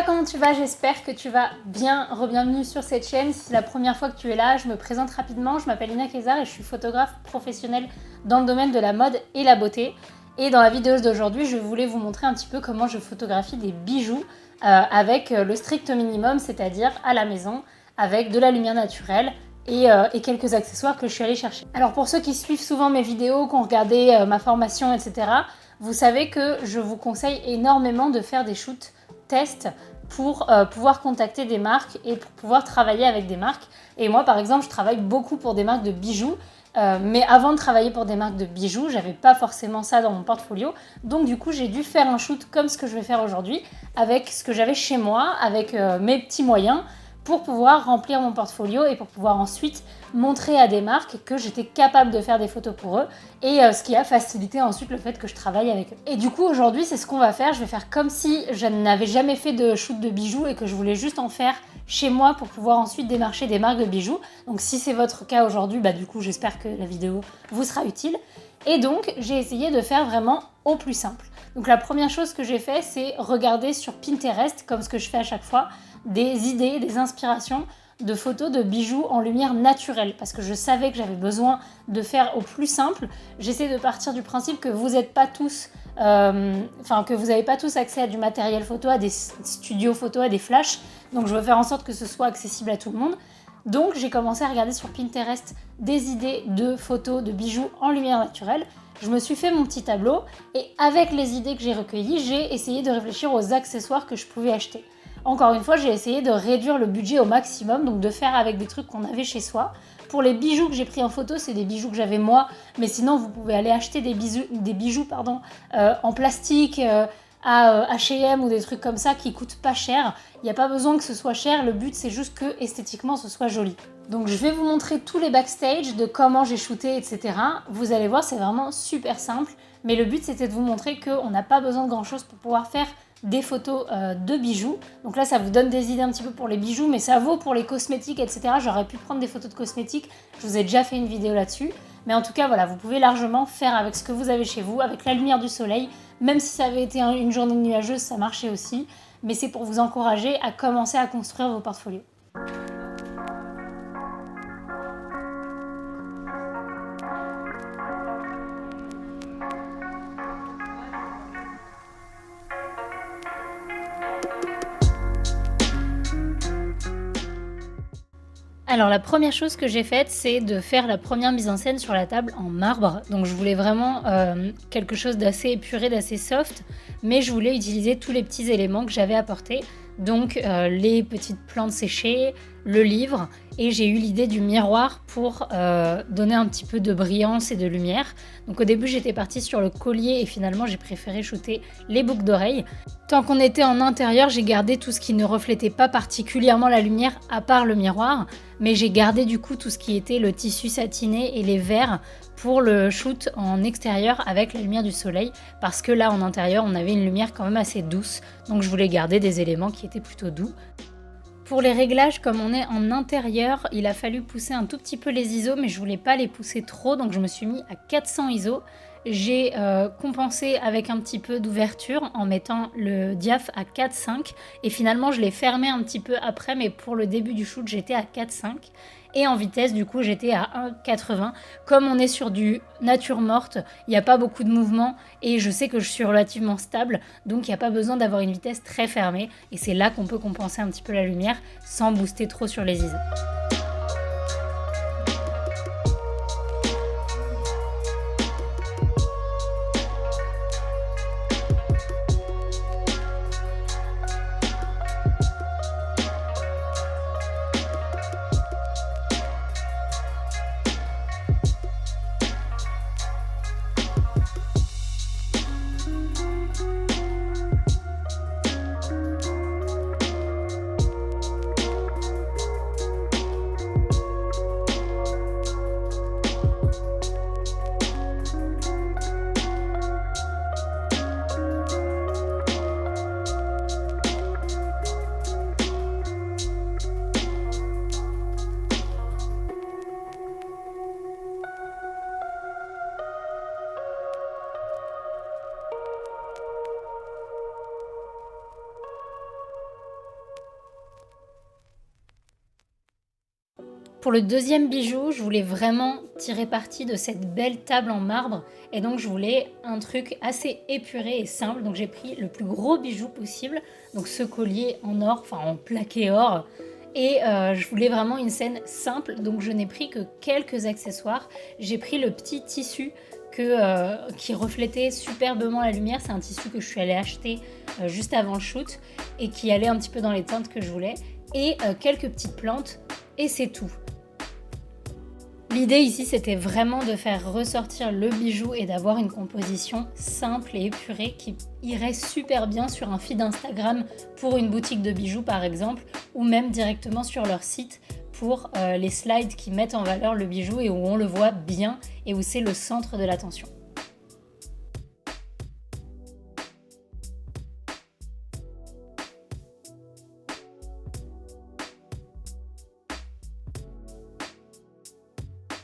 comment tu vas? J'espère que tu vas bien. Re-bienvenue sur cette chaîne. Si c'est la première fois que tu es là, je me présente rapidement. Je m'appelle Ina Kézar et je suis photographe professionnelle dans le domaine de la mode et la beauté. Et dans la vidéo d'aujourd'hui, je voulais vous montrer un petit peu comment je photographie des bijoux avec le strict minimum, c'est-à-dire à la maison, avec de la lumière naturelle et quelques accessoires que je suis allée chercher. Alors pour ceux qui suivent souvent mes vidéos, qui ont regardé ma formation, etc., vous savez que je vous conseille énormément de faire des shoots tests pour pouvoir contacter des marques et pour pouvoir travailler avec des marques. Et moi, par exemple, je travaille beaucoup pour des marques de bijoux. Mais avant de travailler pour des marques de bijoux, j'avais pas forcément ça dans mon portfolio. Donc du coup, j'ai dû faire un shoot comme ce que je vais faire aujourd'hui, avec ce que j'avais chez moi, avec mes petits moyens, pour pouvoir remplir mon portfolio et pour pouvoir ensuite montrer à des marques que j'étais capable de faire des photos pour eux et ce qui a facilité ensuite le fait que je travaille avec eux. Et du coup aujourd'hui c'est ce qu'on va faire, je vais faire comme si je n'avais jamais fait de shoot de bijoux et que je voulais juste en faire chez moi pour pouvoir ensuite démarcher des marques de bijoux. Donc si c'est votre cas aujourd'hui, du coup j'espère que la vidéo vous sera utile. Et donc j'ai essayé de faire vraiment au plus simple. Donc la première chose que j'ai fait, c'est regarder sur Pinterest, comme ce que je fais à chaque fois, des idées, des inspirations de photos de bijoux en lumière naturelle, parce que je savais que j'avais besoin de faire au plus simple. J'essaie de partir du principe que vous n'êtes pas tous, que vous n'avez pas tous accès à du matériel photo, à des studios photo, à des flashs. Donc je veux faire en sorte que ce soit accessible à tout le monde. Donc j'ai commencé à regarder sur Pinterest des idées de photos de bijoux en lumière naturelle. Je me suis fait mon petit tableau et avec les idées que j'ai recueillies, j'ai essayé de réfléchir aux accessoires que je pouvais acheter. Encore une fois, j'ai essayé de réduire le budget au maximum, donc de faire avec des trucs qu'on avait chez soi. Pour les bijoux que j'ai pris en photo, c'est des bijoux que j'avais moi, mais sinon vous pouvez aller acheter des bijoux en plastique à H&M ou des trucs comme ça qui coûtent pas cher. Il n'y a pas besoin que ce soit cher, le but c'est juste que esthétiquement ce soit joli. Donc je vais vous montrer tous les backstage de comment j'ai shooté, etc. Vous allez voir, c'est vraiment super simple, mais le but c'était de vous montrer qu'on n'a pas besoin de grand chose pour pouvoir faire des photos de bijoux. Donc là ça vous donne des idées un petit peu pour les bijoux, mais ça vaut pour les cosmétiques, etc. J'aurais pu prendre des photos de cosmétiques, je vous ai déjà fait une vidéo là-dessus. Mais en tout cas voilà, vous pouvez largement faire avec ce que vous avez chez vous, avec la lumière du soleil. Même si ça avait été une journée nuageuse, ça marchait aussi. Mais c'est pour vous encourager à commencer à construire vos portfolios. Alors la première chose que j'ai faite, c'est de faire la première mise en scène sur la table en marbre. Donc je voulais vraiment quelque chose d'assez épuré, d'assez soft, mais je voulais utiliser tous les petits éléments que j'avais apportés. Donc les petites plantes séchées, le livre, et j'ai eu l'idée du miroir pour donner un petit peu de brillance et de lumière. Donc au début j'étais partie sur le collier et finalement j'ai préféré shooter les boucles d'oreilles. Tant qu'on était en intérieur, j'ai gardé tout ce qui ne reflétait pas particulièrement la lumière à part le miroir, mais j'ai gardé du coup tout ce qui était le tissu satiné et les verres pour le shoot en extérieur avec la lumière du soleil, parce que là en intérieur on avait une lumière quand même assez douce, donc je voulais garder des éléments qui étaient plutôt doux. Pour les réglages, comme on est en intérieur, il a fallu pousser un tout petit peu les ISO, mais je voulais pas les pousser trop, donc je me suis mis à 400 ISO. J'ai compensé avec un petit peu d'ouverture en mettant le diaph à 4,5 et finalement je l'ai fermé un petit peu après, mais pour le début du shoot j'étais à 4,5 et en vitesse du coup j'étais à 1,80. Comme on est sur du nature morte, il n'y a pas beaucoup de mouvement et je sais que je suis relativement stable, donc il n'y a pas besoin d'avoir une vitesse très fermée et c'est là qu'on peut compenser un petit peu la lumière sans booster trop sur les ISO. Pour le deuxième bijou, je voulais vraiment tirer parti de cette belle table en marbre et donc je voulais un truc assez épuré et simple. Donc j'ai pris le plus gros bijou possible, donc ce collier en or, enfin en plaqué or. Et je voulais vraiment une scène simple, donc je n'ai pris que quelques accessoires. J'ai pris le petit tissu qui reflétait superbement la lumière. C'est un tissu que je suis allée acheter juste avant le shoot et qui allait un petit peu dans les teintes que je voulais. Et quelques petites plantes et c'est tout. L'idée ici, c'était vraiment de faire ressortir le bijou et d'avoir une composition simple et épurée qui irait super bien sur un feed Instagram pour une boutique de bijoux par exemple, ou même directement sur leur site pour les slides qui mettent en valeur le bijou et où on le voit bien et où c'est le centre de l'attention.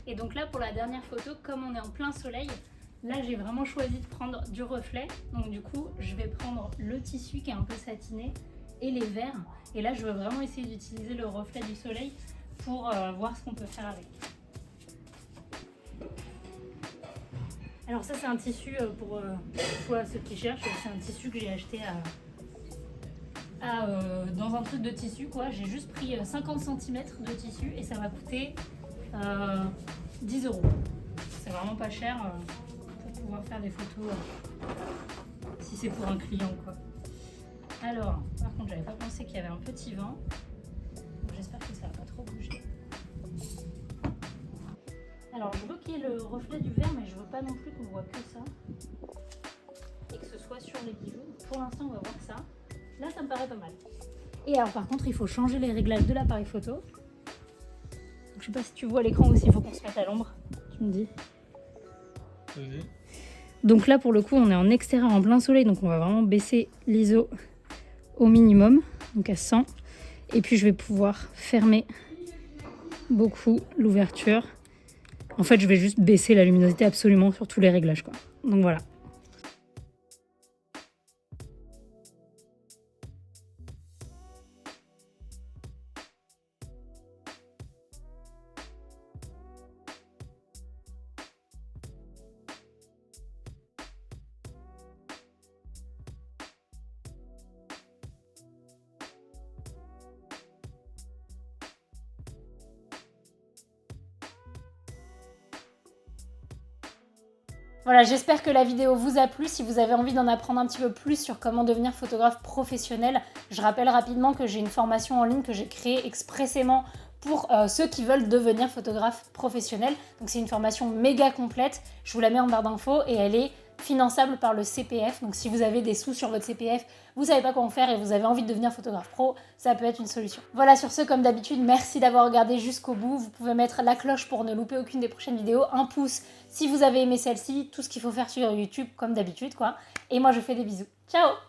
Et donc là, pour la dernière photo, comme on est en plein soleil, là j'ai vraiment choisi de prendre du reflet. Donc du coup, je vais prendre le tissu qui est un peu satiné et les verres. Et là, je veux vraiment essayer d'utiliser le reflet du soleil pour voir ce qu'on peut faire avec. Alors ça, c'est un tissu pour ceux qui cherchent. C'est un tissu que j'ai acheté dans un truc de tissu, quoi. J'ai juste pris 50 cm de tissu et ça m'a coûté 10 €. C'est vraiment pas cher pour pouvoir faire des photos si c'est pour un client, quoi. Alors, par contre, j'avais pas pensé qu'il y avait un petit vent. J'espère que ça va pas trop bouger. Alors, je veux qu'il y ait le reflet du verre, mais je veux pas non plus qu'on voit que ça et que ce soit sur les bijoux. Pour l'instant, on va voir ça. Là, ça me paraît pas mal. Et alors, par contre, il faut changer les réglages de l'appareil photo. Je sais pas si tu vois l'écran aussi, il faut qu'on se mette à l'ombre. Tu me dis. Oui. Donc là, pour le coup, on est en extérieur en plein soleil, donc on va vraiment baisser l'ISO au minimum, donc à 100. Et puis je vais pouvoir fermer beaucoup l'ouverture. En fait, je vais juste baisser la luminosité absolument sur tous les réglages, quoi. Donc voilà. Voilà, j'espère que la vidéo vous a plu. Si vous avez envie d'en apprendre un petit peu plus sur comment devenir photographe professionnel, je rappelle rapidement que j'ai une formation en ligne que j'ai créée expressément pour ceux qui veulent devenir photographe professionnel. Donc c'est une formation méga complète, je vous la mets en barre d'infos et elle est finançable par le CPF. Donc si vous avez des sous sur votre CPF, vous savez pas quoi en faire et vous avez envie de devenir photographe pro, ça peut être une solution. Voilà, sur ce, comme d'habitude, merci d'avoir regardé jusqu'au bout. Vous pouvez mettre la cloche pour ne louper aucune des prochaines vidéos, un pouce si vous avez aimé celle-ci, tout ce qu'il faut faire sur YouTube comme d'habitude, quoi. Et moi je fais des bisous. Ciao!